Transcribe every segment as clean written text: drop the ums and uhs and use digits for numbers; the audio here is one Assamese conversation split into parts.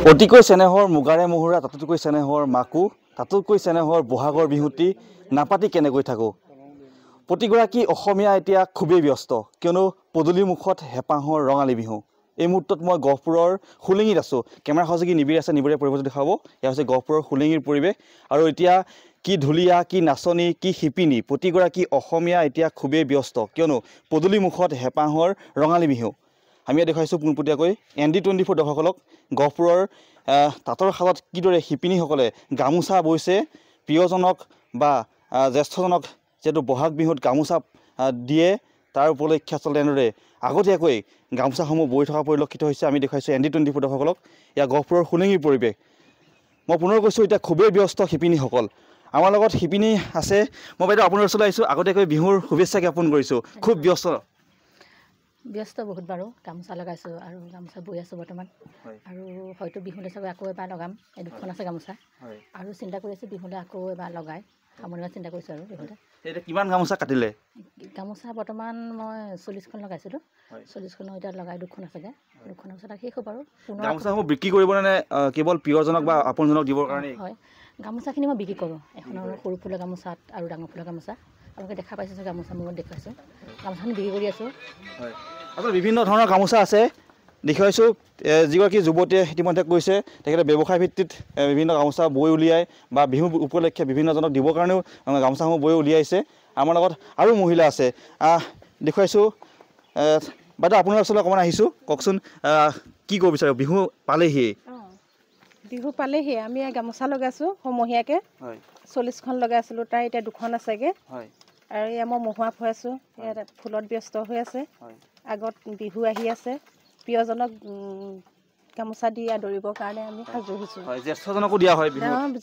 অতিকৈ চেনেহৰ মুগাৰে মুহুৰা তাতোকৈ চেনেহৰ মাকো তাতোকৈ চেনেহৰ বহাগৰ বিহুটি নাপাতি কেনেকৈ থাকোঁ। প্ৰতিগৰাকী অসমীয়া এতিয়া খুবেই ব্যস্ত, কিয়নো পদূলিৰ মুখত হেঁপাহৰ ৰঙালী বিহু। এই মুহূৰ্তত মই গহপুৰৰ শুলিঙিত আছোঁ। কেমেৰা সহযোগী নিবিড় আছে, নিবিড়ে পৰিৱেশ দেখাব। এয়া হৈছে গহপুৰৰ শুলিঙিৰ পৰিৱেশ। আৰু এতিয়া কি ঢুলীয়া, কি নাচনী, কি শিপিনী, প্ৰতিগৰাকী অসমীয়া এতিয়া খুবেই ব্যস্ত, কিয়নো পদূলিৰ মুখত হেঁপাহৰ ৰঙালী বিহু। আমি দেখুৱাইছোঁ পোনপটীয়াকৈ ND24 দৰ্শকসকলক গহপুৰৰ তাঁতৰ শালত কিদৰে শিপিনীসকলে গামোচা বৈছে প্ৰিয়জনক বা জ্যেষ্ঠজনক যিহেতু বহাগ বিহুত গামোচা দিয়ে, তাৰ উপলক্ষে আচলতে এনেদৰে আগতীয়াকৈ গামোচাসমূহ বৈ থকা পৰিলক্ষিত হৈছে। আমি দেখুৱাইছোঁ ND24 দৰ্শকসকলক। এয়া গহপুৰৰ শুলিঙিৰ পৰিৱেশ। মই পুনৰ কৈছোঁ, এতিয়া খুবেই ব্যস্ত শিপিনীসকল। আমাৰ লগত শিপিনী আছে। মই বাইদেউ আপোনাৰ ওচৰলৈ আহিছোঁ, আগতীয়াকৈ বিহুৰ শুভেচ্ছা জ্ঞাপন কৰিছোঁ। খুব ব্যস্ত বহুত বাৰু। গামোচা লগাইছোঁ আৰু গামোচা বৈ আছোঁ বৰ্তমান। আৰু হয়তো বিহুলৈ চাগৈ আকৌ এবাৰ লগাম। এই দুখন আছে গামোচা। আৰু চিন্তা কৰি আছোঁ বিহুলৈ আকৌ এবাৰ লগাই সামৰিব চিন্তা কৰিছোঁ। আৰু বিহুলৈ এতিয়া কিমান গামোচা কাটিলে? গামোচা বৰ্তমান মই 40খন লগাইছিলোঁ। 40খনৰ এতিয়া লগাই দুখন আছেগৈ। দুখনৰ পিছত শেষ হ'ব আৰু গামোচাসমূহ বিক্ৰী কৰিবনে কেৱল প্ৰিয়জনক বা আপোনজনক দিবৰ কাৰণে? হয়, গামোচাখিনি মই বিক্ৰী কৰোঁ। এখনৰ সৰু ফুলৰ গামোচাত আৰু ডাঙৰ ফুলৰ গামোচা। আপোনালোকে দেখা পাইছে গামোচা মই দেখুৱাইছোঁ। গামোচাখিনি বিক্ৰী কৰি আছোঁ। হয়, আচলতে বিভিন্ন ধৰণৰ গামোচা আছে দেখুৱাইছোঁ। যিগৰাকী যুৱতীয়ে ইতিমধ্যে কৈছে তেখেতে ব্যৱসায় ভিত্তিত বিভিন্ন গামোচা বৈ উলিয়াই বা বিহু উপলক্ষে বিভিন্নজনক দিবৰ কাৰণেও গামোচাসমূহ বৈ উলিয়াইছে। আমাৰ লগত আৰু মহিলা আছে, দেখুৱাইছোঁ। বাইদেউ আপোনাৰ ওচৰলৈ অকণমান আহিছোঁ, কওকচোন কি ক'ব বিচাৰে? বিহু পালেহি। বিহু পালেহি। আমি গামোচা লগাইছোঁ সমূহীয়াকৈ। 40খন লগাইছিলোঁ, তাৰ এতিয়া দুখন আছেগৈ। আৰু এয়া মই মহুৱা ফুৰাইছোঁ। ইয়াত ফুলত ব্যস্ত হৈ আছে। আগত বিহু আহি আছে, প্ৰিয়জনক গামোচা দি আদৰিবৰ কাৰণে আমি সাজু হৈছোঁ। জ্যেষ্ঠজনকো দিয়া হয়,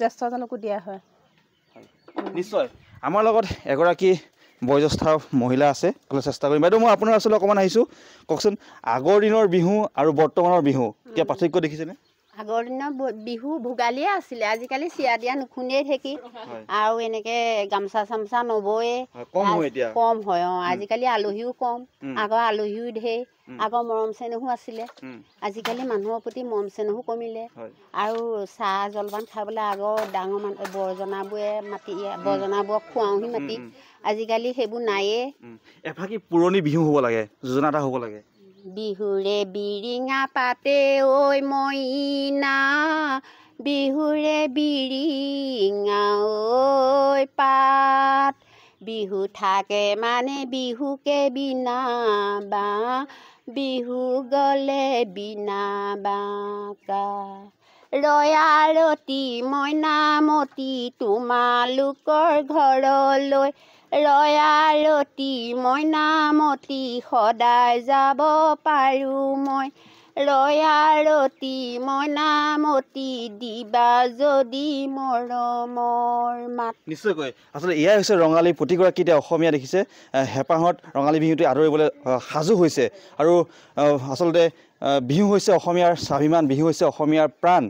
জ্যেষ্ঠজনকো দিয়া হয়। নিশ্চয়। আমাৰ লগত এগৰাকী বয়োজ্যেষ্ঠ মহিলা আছে, চেষ্টা কৰিম। বাইদেউ মই আপোনাৰ ওচৰলৈ অকণমান আহিছোঁ, কওকচোন আগৰ দিনৰ বিহু আৰু বৰ্তমানৰ বিহু কিবা পাৰ্থক্য দেখিছেনে? আগৰ দিনৰ বিহু ভোগালীয়ে আছিলে। আজিকালি চিৰা দিয়া নুশুনেই থাকি আৰু এনেকে গামোচা চামোচা নবয়ে, কম হয়। আজিকালি আলহীও কম, আগৰ আলহীও ঢেৰ, আগৰ মৰম চেনেহো আছিলে। আজিকালি মানুহৰ প্ৰতি মৰম চেনেহো কমিলে। আৰু চাহ জলপান খাবলৈ আগৰ ডাঙৰ মানুহ বৰজনাবোৰে মাতি, বৰজনাবোৰক খুৱাওঁহি মাতি। আজিকালি সেইবোৰ নায়েই। এফাকি পুৰণি বিহু হ'ব লাগে, যোজনা এটা হ'ব লাগে। বিহুৰে বিৰিঙা পাতে ঐ মইনা, বিহুৰে বিৰিঙা ঐ পাত, বিহু থাকে মানে বিহুকে বিনা বা, বিহু গ'লে বিনা বাকা। ৰয়াৰতী মইনামতী তোমালোকৰ ঘৰলৈ, ৰয়াৰতী মইনামতী সদায় যাব পাৰোঁ মই, ৰয়াৰতী মইনামতী দিবা যদি মৰমৰ মাত। নিশ্চয়কৈ। আচলতে এয়াই হৈছে ৰঙালী। প্ৰতিগৰাকী এতিয়া অসমীয়া দেখিছে হেঁপাহত ৰঙালী বিহুটি আদৰিবলৈ সাজু হৈছে। আৰু আচলতে বিহু হৈছে অসমীয়াৰ স্বাভিমান, বিহু হৈছে অসমীয়াৰ প্ৰাণ।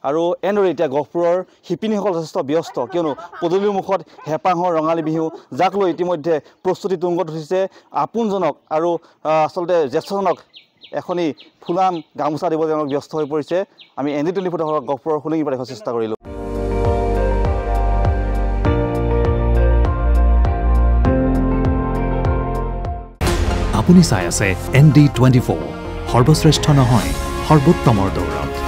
আৰু এনেদৰে এতিয়া গহপুৰৰ শিপিনীসকল যথেষ্ট ব্যস্ত, কিয়নো পদূলিৰ মুখত হেঁপাহৰ ৰঙালী বিহু, যাক লৈ ইতিমধ্যে প্ৰস্তুতি তুংগত উঠিছে। আপোনজনক আৰু আচলতে জ্যেষ্ঠজনক এখনি ফুলাম গামোচা দিবলৈ তেওঁলোক ব্যস্ত হৈ পৰিছে। আমি ND24 গহপুৰৰ শুলিঙিৰ পৰা দেখাৰ চেষ্টা কৰিলোঁ। আপুনি চাই আছে ND24, সৰ্বশ্ৰেষ্ঠ নহয় সৰ্বোত্তমৰ দৌৰত।